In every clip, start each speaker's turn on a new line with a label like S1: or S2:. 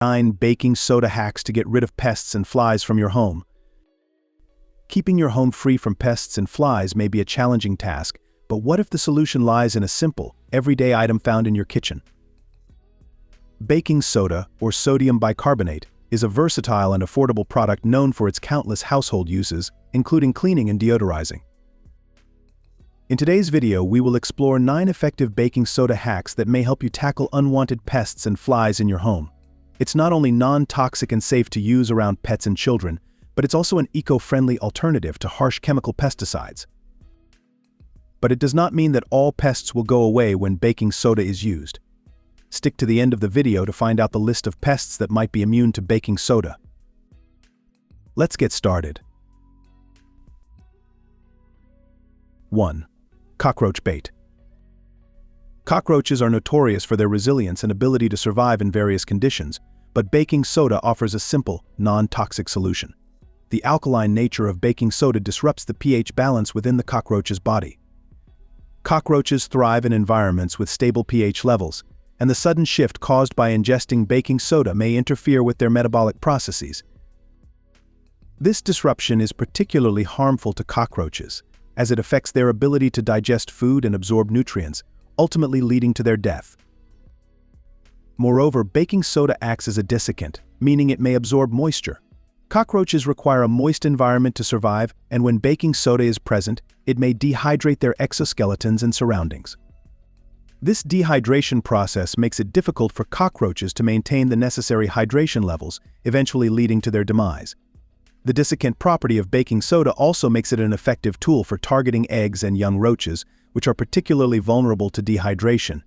S1: 9 baking soda hacks to get rid of pests and flies from your home. Keeping your home free from pests and flies may be a challenging task, but what if the solution lies in a simple, everyday item found in your kitchen? Baking soda, or sodium bicarbonate, is a versatile and affordable product known for its countless household uses, including cleaning and deodorizing. In today's video, we will explore 9 effective baking soda hacks that may help you tackle unwanted pests and flies in your home. It's not only non-toxic and safe to use around pets and children, but it's also an eco-friendly alternative to harsh chemical pesticides. But it does not mean that all pests will go away when baking soda is used. Stick to the end of the video to find out the list of pests that might be immune to baking soda. Let's get started. 1. Cockroach bait. Cockroaches are notorious for their resilience and ability to survive in various conditions, but baking soda offers a simple, non-toxic solution. The alkaline nature of baking soda disrupts the pH balance within the cockroach's body. Cockroaches thrive in environments with stable pH levels, and the sudden shift caused by ingesting baking soda may interfere with their metabolic processes. This disruption is particularly harmful to cockroaches, as it affects their ability to digest food and absorb nutrients, ultimately leading to their death. Moreover, baking soda acts as a desiccant, meaning it may absorb moisture. Cockroaches require a moist environment to survive, and when baking soda is present, it may dehydrate their exoskeletons and surroundings. This dehydration process makes it difficult for cockroaches to maintain the necessary hydration levels, eventually leading to their demise. The desiccant property of baking soda also makes it an effective tool for targeting eggs and young roaches, which are particularly vulnerable to dehydration.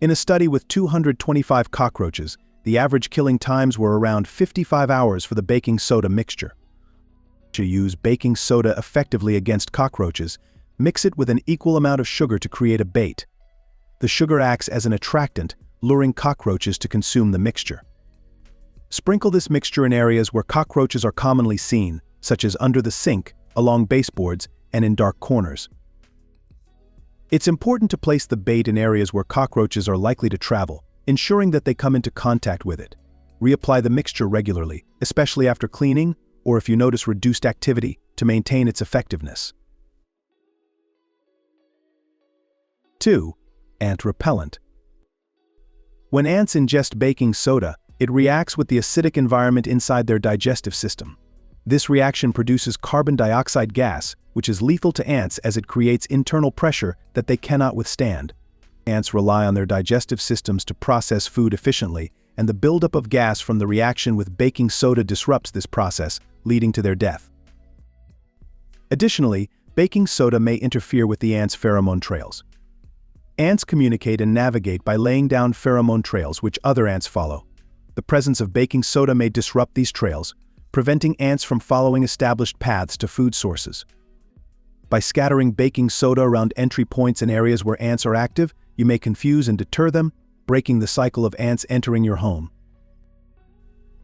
S1: In a study with 225 cockroaches, the average killing times were around 55 hours for the baking soda mixture. To use baking soda effectively against cockroaches, mix it with an equal amount of sugar to create a bait. The sugar acts as an attractant, luring cockroaches to consume the mixture. Sprinkle this mixture in areas where cockroaches are commonly seen, such as under the sink, along baseboards, and in dark corners. It's important to place the bait in areas where cockroaches are likely to travel, ensuring that they come into contact with it. Reapply the mixture regularly, especially after cleaning, or if you notice reduced activity, to maintain its effectiveness. 2. Ant repellent. When ants ingest baking soda, it reacts with the acidic environment inside their digestive system. This reaction produces carbon dioxide gas, which is lethal to ants as it creates internal pressure that they cannot withstand. Ants rely on their digestive systems to process food efficiently, and the buildup of gas from the reaction with baking soda disrupts this process, leading to their death. Additionally, baking soda may interfere with the ants' pheromone trails. Ants communicate and navigate by laying down pheromone trails which other ants follow. The presence of baking soda may disrupt these trails, preventing ants from following established paths to food sources. By scattering baking soda around entry points in areas where ants are active, you may confuse and deter them, breaking the cycle of ants entering your home.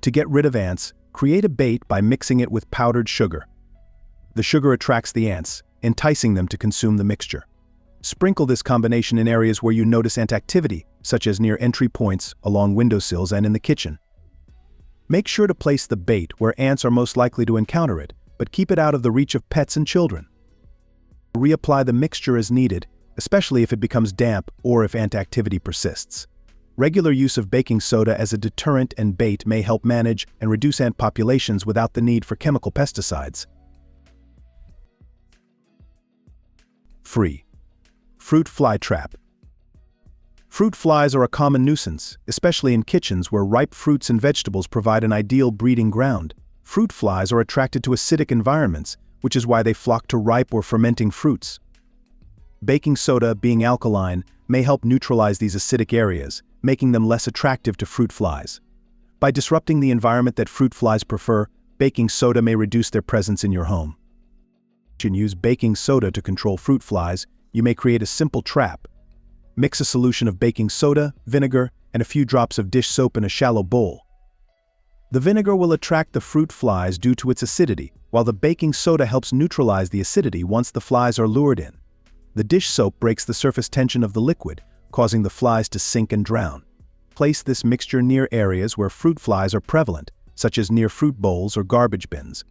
S1: To get rid of ants, create a bait by mixing it with powdered sugar. The sugar attracts the ants, enticing them to consume the mixture. Sprinkle this combination in areas where you notice ant activity, such as near entry points, along windowsills, and in the kitchen. Make sure to place the bait where ants are most likely to encounter it, but keep it out of the reach of pets and children. Reapply the mixture as needed, especially if it becomes damp or if ant activity persists. Regular use of baking soda as a deterrent and bait may help manage and reduce ant populations without the need for chemical pesticides. 3. Fruit fly trap. Fruit flies are a common nuisance, especially in kitchens where ripe fruits and vegetables provide an ideal breeding ground. Fruit flies are attracted to acidic environments, which is why they flock to ripe or fermenting fruits. Baking soda, being alkaline, may help neutralize these acidic areas, making them less attractive to fruit flies. By disrupting the environment that fruit flies prefer, baking soda may reduce their presence in your home. You can use baking soda to control fruit flies. You may create a simple trap. Mix a solution of baking soda, vinegar, and a few drops of dish soap in a shallow bowl. The vinegar will attract the fruit flies due to its acidity, while the baking soda helps neutralize the acidity once the flies are lured in. The dish soap breaks the surface tension of the liquid, causing the flies to sink and drown. Place this mixture near areas where fruit flies are prevalent, such as near fruit bowls or garbage bins.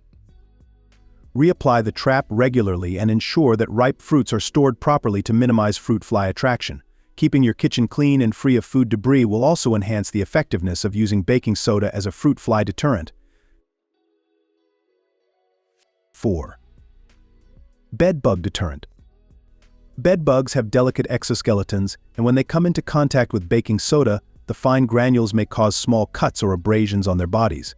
S1: Reapply the trap regularly and ensure that ripe fruits are stored properly to minimize fruit fly attraction. Keeping your kitchen clean and free of food debris will also enhance the effectiveness of using baking soda as a fruit fly deterrent. 4. Bed bug deterrent. Bed bugs have delicate exoskeletons, and when they come into contact with baking soda, the fine granules may cause small cuts or abrasions on their bodies.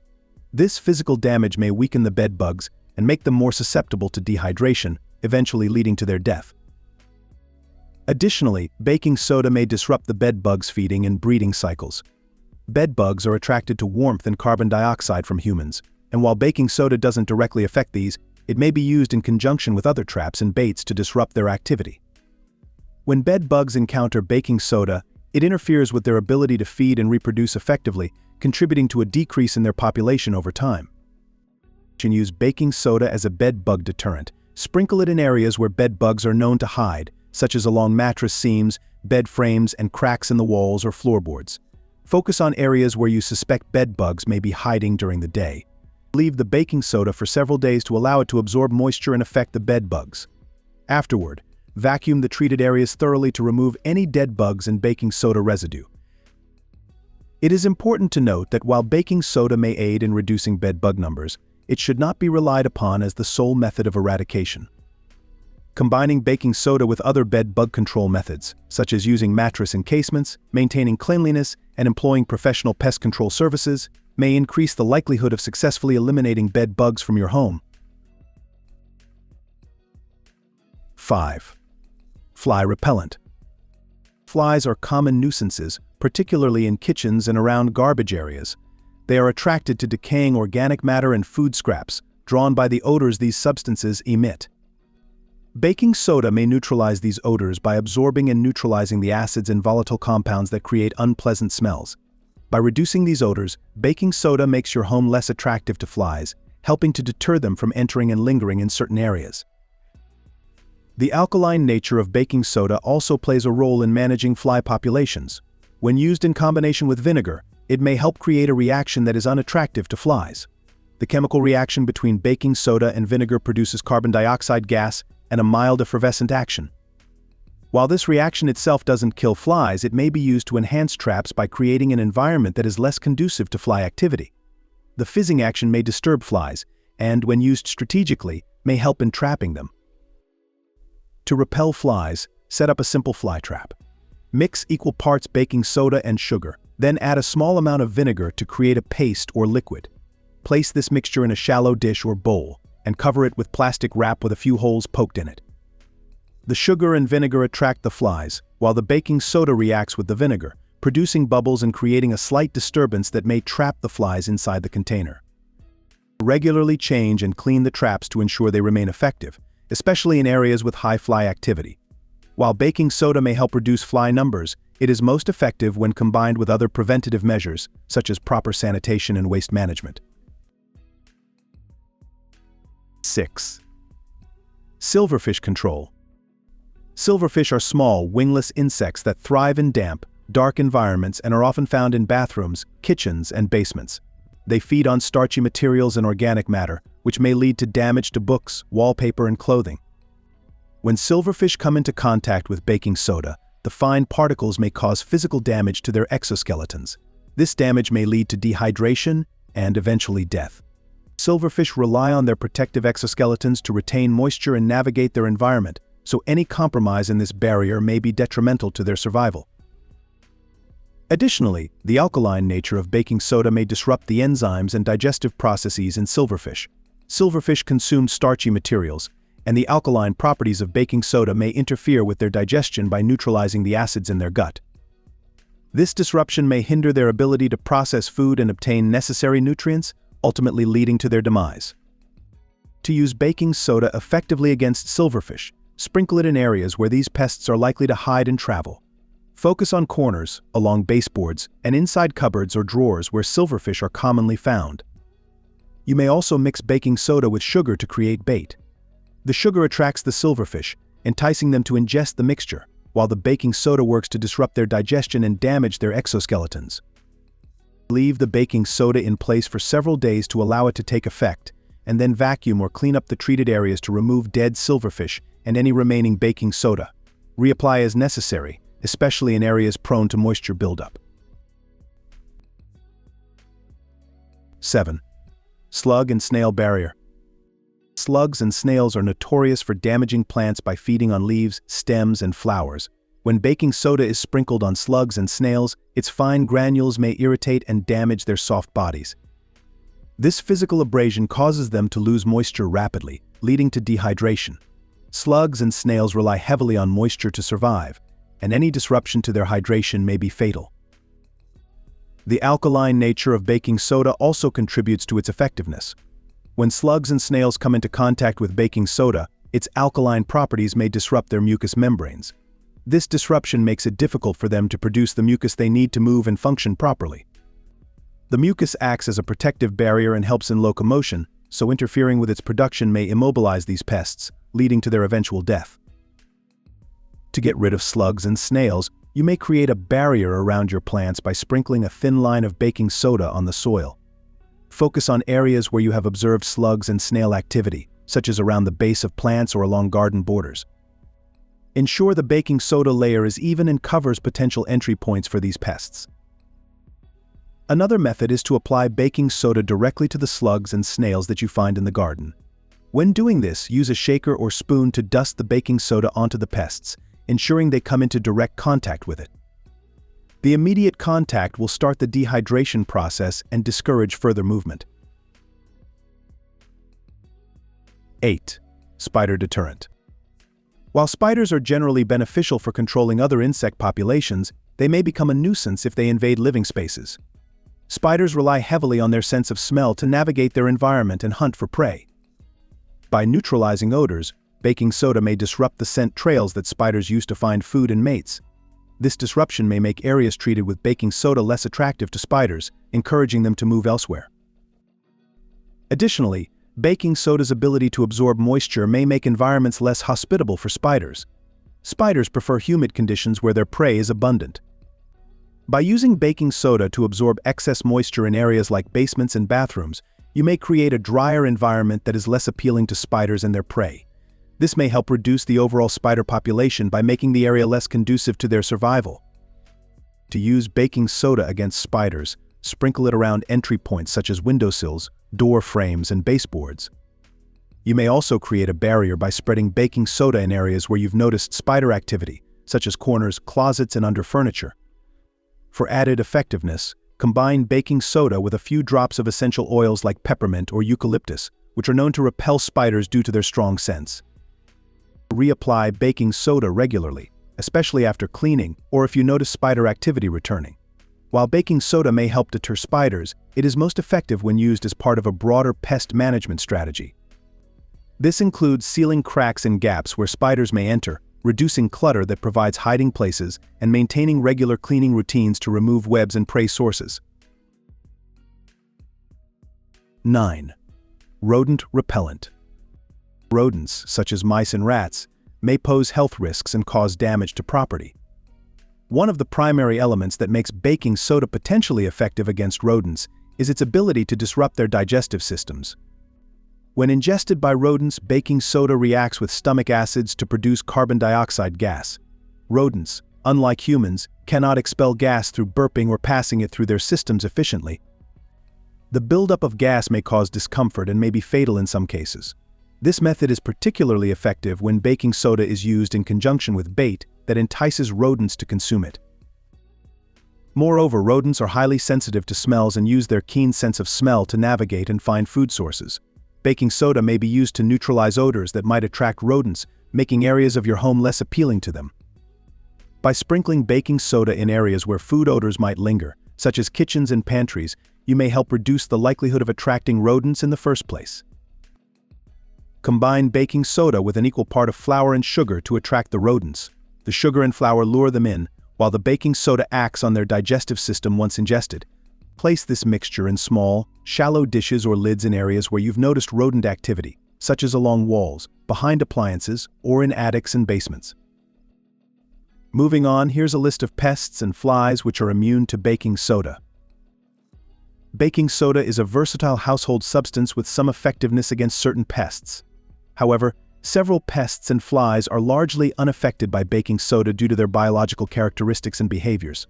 S1: This physical damage may weaken the bed bugs and make them more susceptible to dehydration, eventually leading to their death. Additionally, baking soda may disrupt the bed bugs' feeding and breeding cycles. Bed bugs are attracted to warmth and carbon dioxide from humans, and while baking soda doesn't directly affect these, it may be used in conjunction with other traps and baits to disrupt their activity. When bed bugs encounter baking soda, it interferes with their ability to feed and reproduce effectively, contributing to a decrease in their population over time. Use baking soda as a bed bug deterrent. Sprinkle it in areas where bed bugs are known to hide, such as along mattress seams, bed frames, and cracks in the walls or floorboards. Focus on areas where you suspect bed bugs may be hiding during the day. Leave the baking soda for several days to allow it to absorb moisture and affect the bed bugs. Afterward, vacuum the treated areas thoroughly to remove any dead bugs and baking soda residue. It is important to note that while baking soda may aid in reducing bed bug numbers, it should not be relied upon as the sole method of eradication. Combining baking soda with other bed bug control methods, such as using mattress encasements, maintaining cleanliness, and employing professional pest control services, may increase the likelihood of successfully eliminating bed bugs from your home. 5. Fly repellent. Flies are common nuisances, particularly in kitchens and around garbage areas. They are attracted to decaying organic matter and food scraps, drawn by the odors these substances emit. Baking soda may neutralize these odors by absorbing and neutralizing the acids and volatile compounds that create unpleasant smells. By reducing these odors, baking soda makes your home less attractive to flies, helping to deter them from entering and lingering in certain areas. The alkaline nature of baking soda also plays a role in managing fly populations. When used in combination with vinegar, it may help create a reaction that is unattractive to flies. The chemical reaction between baking soda and vinegar produces carbon dioxide gas and a mild effervescent action. While this reaction itself doesn't kill flies, it may be used to enhance traps by creating an environment that is less conducive to fly activity. The fizzing action may disturb flies, and when used strategically, may help in trapping them. To repel flies, set up a simple fly trap. Mix equal parts baking soda and sugar, then add a small amount of vinegar to create a paste or liquid. Place this mixture in a shallow dish or bowl, and cover it with plastic wrap with a few holes poked in it. The sugar and vinegar attract the flies, while the baking soda reacts with the vinegar, producing bubbles and creating a slight disturbance that may trap the flies inside the container. Regularly change and clean the traps to ensure they remain effective, especially in areas with high fly activity. While baking soda may help reduce fly numbers, it is most effective when combined with other preventative measures, such as proper sanitation and waste management. 6. Silverfish Control. Silverfish are small, wingless insects that thrive in damp, dark environments and are often found in bathrooms, kitchens, and basements. They feed on starchy materials and organic matter, which may lead to damage to books, wallpaper, and clothing. When silverfish come into contact with baking soda, the fine particles may cause physical damage to their exoskeletons. This damage may lead to dehydration and eventually death. Silverfish rely on their protective exoskeletons to retain moisture and navigate their environment, so any compromise in this barrier may be detrimental to their survival. Additionally, the alkaline nature of baking soda may disrupt the enzymes and digestive processes in silverfish. Silverfish consume starchy materials, and the alkaline properties of baking soda may interfere with their digestion by neutralizing the acids in their gut. This disruption may hinder their ability to process food and obtain necessary nutrients, ultimately leading to their demise. To use baking soda effectively against silverfish, sprinkle it in areas where these pests are likely to hide and travel. Focus on corners, along baseboards, and inside cupboards or drawers where silverfish are commonly found. You may also mix baking soda with sugar to create bait. The sugar attracts the silverfish, enticing them to ingest the mixture, while the baking soda works to disrupt their digestion and damage their exoskeletons. Leave the baking soda in place for several days to allow it to take effect, and then vacuum or clean up the treated areas to remove dead silverfish and any remaining baking soda. Reapply as necessary, especially in areas prone to moisture buildup. 7. Slug and snail barrier. Slugs and snails are notorious for damaging plants by feeding on leaves, stems, and flowers. When baking soda is sprinkled on slugs and snails, its fine granules may irritate and damage their soft bodies. This physical abrasion causes them to lose moisture rapidly, leading to dehydration. Slugs and snails rely heavily on moisture to survive, and any disruption to their hydration may be fatal. The alkaline nature of baking soda also contributes to its effectiveness. When slugs and snails come into contact with baking soda, its alkaline properties may disrupt their mucous membranes. This disruption makes it difficult for them to produce the mucus they need to move and function properly. The mucus acts as a protective barrier and helps in locomotion, so interfering with its production may immobilize these pests, leading to their eventual death. To get rid of slugs and snails, you may create a barrier around your plants by sprinkling a thin line of baking soda on the soil. Focus on areas where you have observed slugs and snail activity, such as around the base of plants or along garden borders. Ensure the baking soda layer is even and covers potential entry points for these pests. Another method is to apply baking soda directly to the slugs and snails that you find in the garden. When doing this, use a shaker or spoon to dust the baking soda onto the pests, ensuring they come into direct contact with it. The immediate contact will start the dehydration process and discourage further movement. 8. Spider deterrent. While spiders are generally beneficial for controlling other insect populations, they may become a nuisance if they invade living spaces. Spiders rely heavily on their sense of smell to navigate their environment and hunt for prey. By neutralizing odors, baking soda may disrupt the scent trails that spiders use to find food and mates. This disruption may make areas treated with baking soda less attractive to spiders, encouraging them to move elsewhere. Additionally, baking soda's ability to absorb moisture may make environments less hospitable for spiders. Spiders prefer humid conditions where their prey is abundant. By using baking soda to absorb excess moisture in areas like basements and bathrooms, you may create a drier environment that is less appealing to spiders and their prey. This may help reduce the overall spider population by making the area less conducive to their survival. To use baking soda against spiders, sprinkle it around entry points such as windowsills, door frames, and baseboards. You may also create a barrier by spreading baking soda in areas where you've noticed spider activity, such as corners, closets, and under furniture. For added effectiveness, combine baking soda with a few drops of essential oils like peppermint or eucalyptus, which are known to repel spiders due to their strong scents. Reapply baking soda regularly, especially after cleaning or if you notice spider activity returning. While baking soda may help deter spiders, it is most effective when used as part of a broader pest management strategy. This includes sealing cracks and gaps where spiders may enter, reducing clutter that provides hiding places, and maintaining regular cleaning routines to remove webs and prey sources. 9. Rodent repellent. Rodents, such as mice and rats, may pose health risks and cause damage to property. One of the primary elements that makes baking soda potentially effective against rodents is its ability to disrupt their digestive systems. When ingested by rodents, baking soda reacts with stomach acids to produce carbon dioxide gas. Rodents, unlike humans, cannot expel gas through burping or passing it through their systems efficiently. The buildup of gas may cause discomfort and may be fatal in some cases. This method is particularly effective when baking soda is used in conjunction with bait that entices rodents to consume it. Moreover, rodents are highly sensitive to smells and use their keen sense of smell to navigate and find food sources. Baking soda may be used to neutralize odors that might attract rodents, making areas of your home less appealing to them. By sprinkling baking soda in areas where food odors might linger, such as kitchens and pantries, you may help reduce the likelihood of attracting rodents in the first place. Combine baking soda with an equal part of flour and sugar to attract the rodents. The sugar and flour lure them in, while the baking soda acts on their digestive system once ingested. Place this mixture in small, shallow dishes or lids in areas where you've noticed rodent activity, such as along walls, behind appliances, or in attics and basements. Moving on, here's a list of pests and flies which are immune to baking soda. Baking soda is a versatile household substance with some effectiveness against certain pests. However, several pests and flies are largely unaffected by baking soda due to their biological characteristics and behaviors.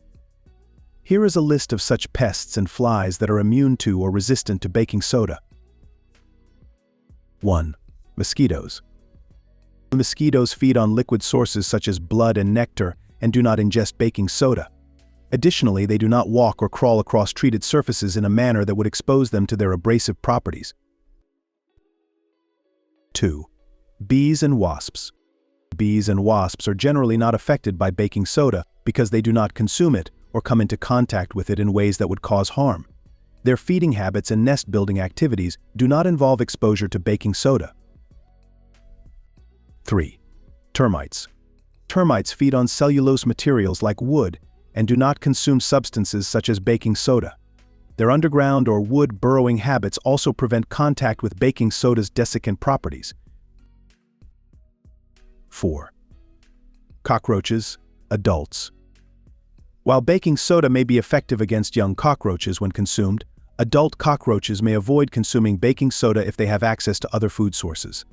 S1: Here is a list of such pests and flies that are immune to or resistant to baking soda. 1. Mosquitoes. Mosquitoes feed on liquid sources such as blood and nectar and do not ingest baking soda. Additionally, they do not walk or crawl across treated surfaces in a manner that would expose them to their abrasive properties. 2. Bees and wasps. Bees and wasps are generally not affected by baking soda because they do not consume it or come into contact with it in ways that would cause harm. Their feeding habits and nest-building activities do not involve exposure to baking soda. 3. Termites. Termites feed on cellulose materials like wood and do not consume substances such as baking soda. Their underground or wood burrowing habits also prevent contact with baking soda's desiccant properties. 4. Cockroaches, adults. While baking soda may be effective against young cockroaches when consumed, adult cockroaches may avoid consuming baking soda if they have access to other food sources.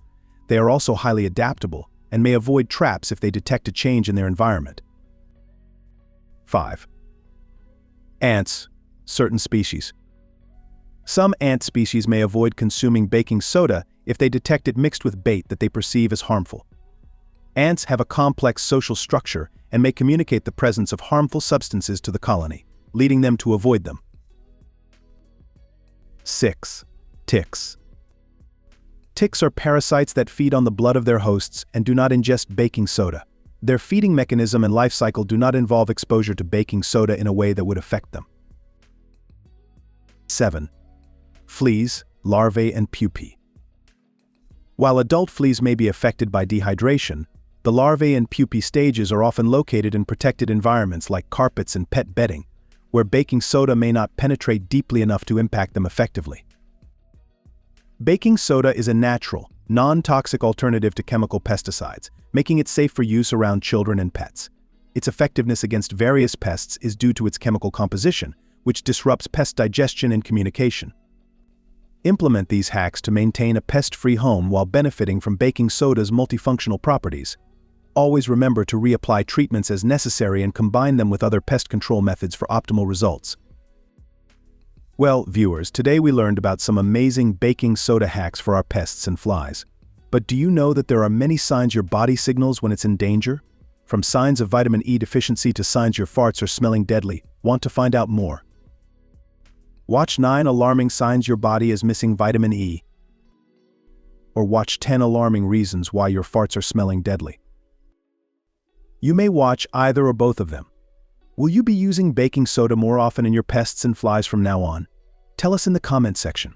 S1: They are also highly adaptable and may avoid traps if they detect a change in their environment. 5. Ants, certain species. Some ant species may avoid consuming baking soda if they detect it mixed with bait that they perceive as harmful. Ants have a complex social structure and may communicate the presence of harmful substances to the colony, leading them to avoid them. 6. Ticks. Ticks are parasites that feed on the blood of their hosts and do not ingest baking soda. Their feeding mechanism and life cycle do not involve exposure to baking soda in a way that would affect them. 7. Fleas, larvae, and pupae. While adult fleas may be affected by dehydration, the larvae and pupae stages are often located in protected environments like carpets and pet bedding, where baking soda may not penetrate deeply enough to impact them effectively. Baking soda is a natural, non-toxic alternative to chemical pesticides, making it safe for use around children and pets. Its effectiveness against various pests is due to its chemical composition, which disrupts pest digestion and communication. Implement these hacks to maintain a pest-free home while benefiting from baking soda's multifunctional properties. Always remember to reapply treatments as necessary and combine them with other pest control methods for optimal results. Well, viewers, today we learned about some amazing baking soda hacks for our pests and flies. But do you know that there are many signs your body signals when it's in danger? From signs of vitamin E deficiency to signs your farts are smelling deadly. Want to find out more? Watch 9 alarming signs your body is missing vitamin E. Or watch 10 alarming reasons why your farts are smelling deadly. You may watch either or both of them. Will you be using baking soda more often in your pests and flies from now on? Tell us in the comment section.